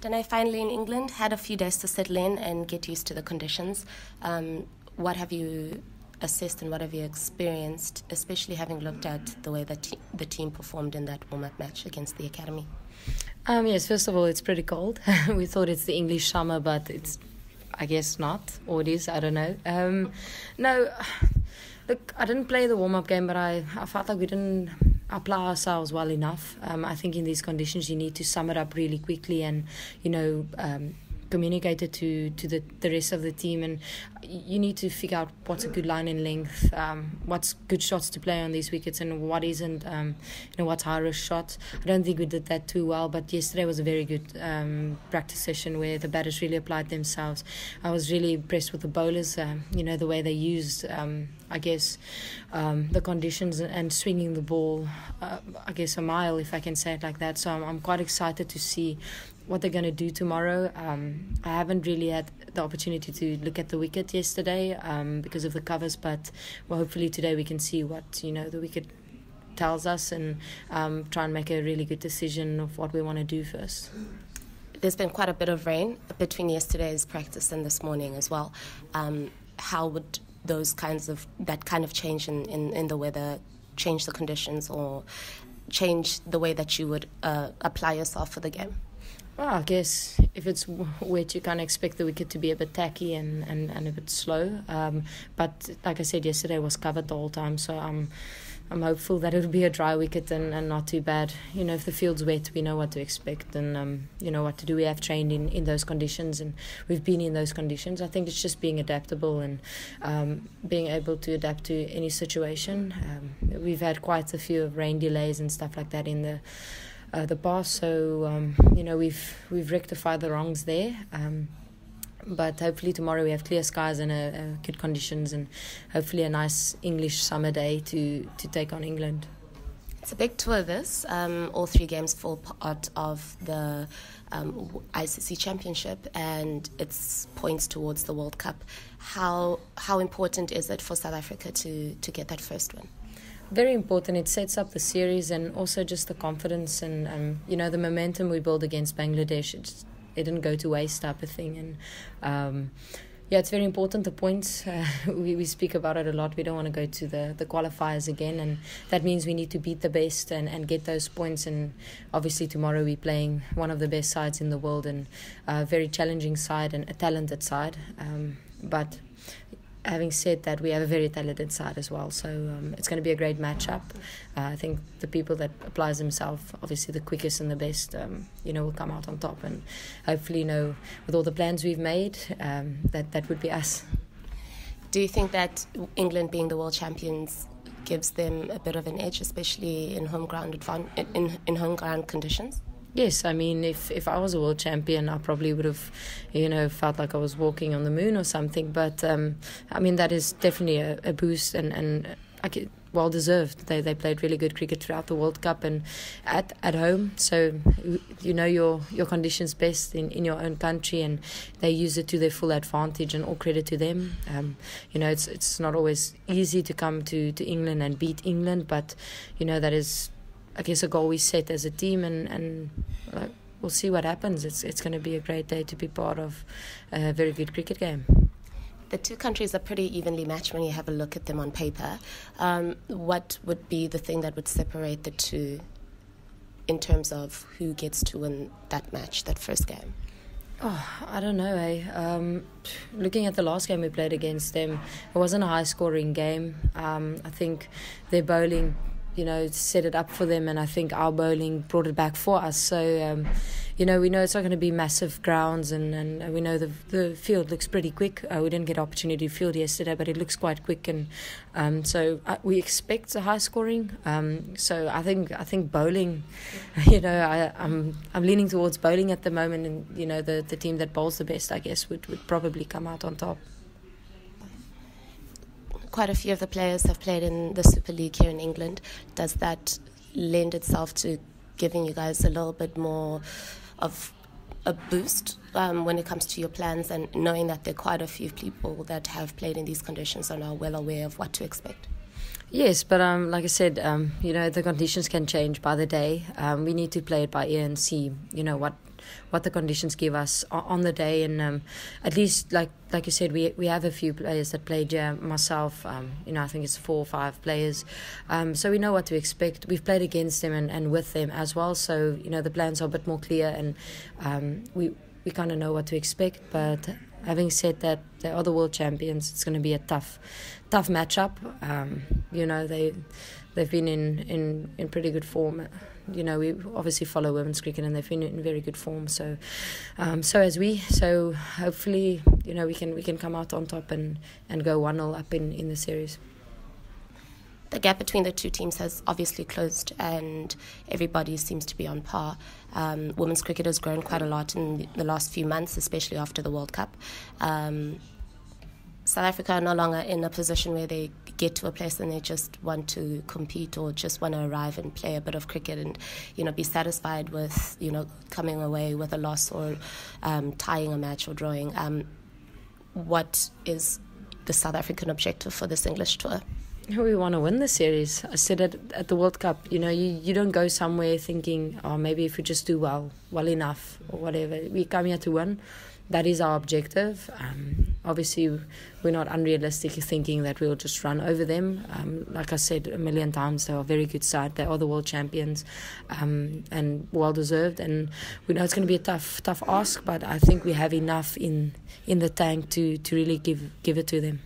Danae, finally in England, had a few days to settle in and get used to the conditions. What have you assessed and what have you experienced, especially having looked at the way that the team performed in that warm-up match against the Academy? Yes, first of all, it's pretty cold. We thought it's the English summer, but it's, I guess, not. Or it is, I don't know. No, look, I didn't play the warm-up game, but I felt like we didn't apply ourselves well enough. I think in these conditions you need to sum it up really quickly and, communicate it to the rest of the team, and you need to figure out what's a good line and length, what's good shots to play on these wickets and what isn't, what's high risk shots. I don't think we did that too well, but yesterday was a very good practice session where the batters really applied themselves. I was really impressed with the bowlers, the way they used the conditions and swinging the ball, a mile, if I can say it like that. So I'm quite excited to see what they're going to do tomorrow. I haven't really had the opportunity to look at the wicket yesterday because of the covers, but hopefully today we can see what the wicket tells us and try and make a really good decision of what we want to do first. There's been quite a bit of rain between yesterday's practice and this morning as well. How would that kind of change in the weather change the conditions or change the way that you would apply yourself for the game? Well, I guess if it's wet, you kind of expect the wicket to be a bit tacky and a bit slow. But like I said, yesterday was covered the whole time, so I'm hopeful that it'll be a dry wicket and not too bad. If the field's wet, we know what to expect and what to do. We have trained in those conditions and we've been in those conditions. I think it's just being adaptable and being able to adapt to any situation. We've had quite a few rain delays and stuff like that in the past, so we've rectified the wrongs there. But hopefully tomorrow we have clear skies and good conditions and hopefully a nice English summer day to take on England. It's a big tour, this. All three games fall part of the ICC Championship and its points towards the World Cup. How important is it for South Africa to get that first win? Very important. It sets up the series and also just the confidence and the momentum we build against Bangladesh. It didn't go to waste type of thing. And it's very important, the points. We speak about it a lot. We don't want to go to the qualifiers again, and that means we need to beat the best and get those points. And obviously tomorrow we're playing one of the best sides in the world and a very challenging side and a talented side. But having said that, we have a very talented side as well, so it's going to be a great matchup. I think the people that applies themselves, obviously the quickest and the best, will come out on top. And hopefully, with all the plans we've made, that would be us. Do you think that England being the world champions gives them a bit of an edge, especially in home ground conditions? Yes, I mean, if I was a world champion, I probably would have, felt like I was walking on the moon or something. But, that is definitely a boost and well deserved. They played really good cricket throughout the World Cup and at home. So, your conditions best in your own country, and they use it to their full advantage, and all credit to them. It's not always easy to come to England and beat England, but, that is, I guess, a goal we set as a team, and we'll see what happens. It's going to be a great day to be part of a very good cricket game. The two countries are pretty evenly matched when you have a look at them on paper. What would be the thing that would separate the two in terms of who gets to win that match, that first game? Oh, I don't know. Looking at the last game we played against them, it wasn't a high-scoring game. I think their bowling set it up for them, and I think our bowling brought it back for us. So, we know it's not going to be massive grounds, and we know the field looks pretty quick. We didn't get opportunity to field yesterday, but it looks quite quick, and so we expect a high scoring. So I think bowling, I'm leaning towards bowling at the moment, and the team that bowls the best, I guess, would probably come out on top. Quite a few of the players have played in the Super League here in England. Does that lend itself to giving you guys a little bit more of a boost when it comes to your plans, and knowing that there are quite a few people that have played in these conditions and are well aware of what to expect? Yes, but like I said, the conditions can change by the day. We need to play it by ear and see, what the conditions give us on the day. And at least, like you said, we have a few players that played here. Myself, I think it's 4 or 5 players. So we know what to expect. We've played against them and with them as well. So, the plans are a bit more clear, and we kind of know what to expect. But having said that, they are the world champions. It's going to be a tough matchup. They've been in pretty good form. We obviously follow women's cricket, and they've been in very good form. So, as we. So hopefully, we can come out on top and go 1-0 up in the series. The gap between the two teams has obviously closed, and everybody seems to be on par. Women's cricket has grown quite a lot in the last few months, especially after the World Cup. South Africa are no longer in a position where they get to a place and they just want to compete or just want to arrive and play a bit of cricket and, be satisfied with, coming away with a loss or tying a match or drawing. What is the South African objective for this English tour? We want to win the series. I said it at the World Cup. You don't go somewhere thinking, maybe if we just do well enough or whatever. We come here to win. That is our objective. Obviously, we're not unrealistic thinking that we'll just run over them. Like I said a million times, they are a very good side. They are the world champions, and well deserved. And we know it's going to be a tough ask, but I think we have enough in the tank to really give it to them.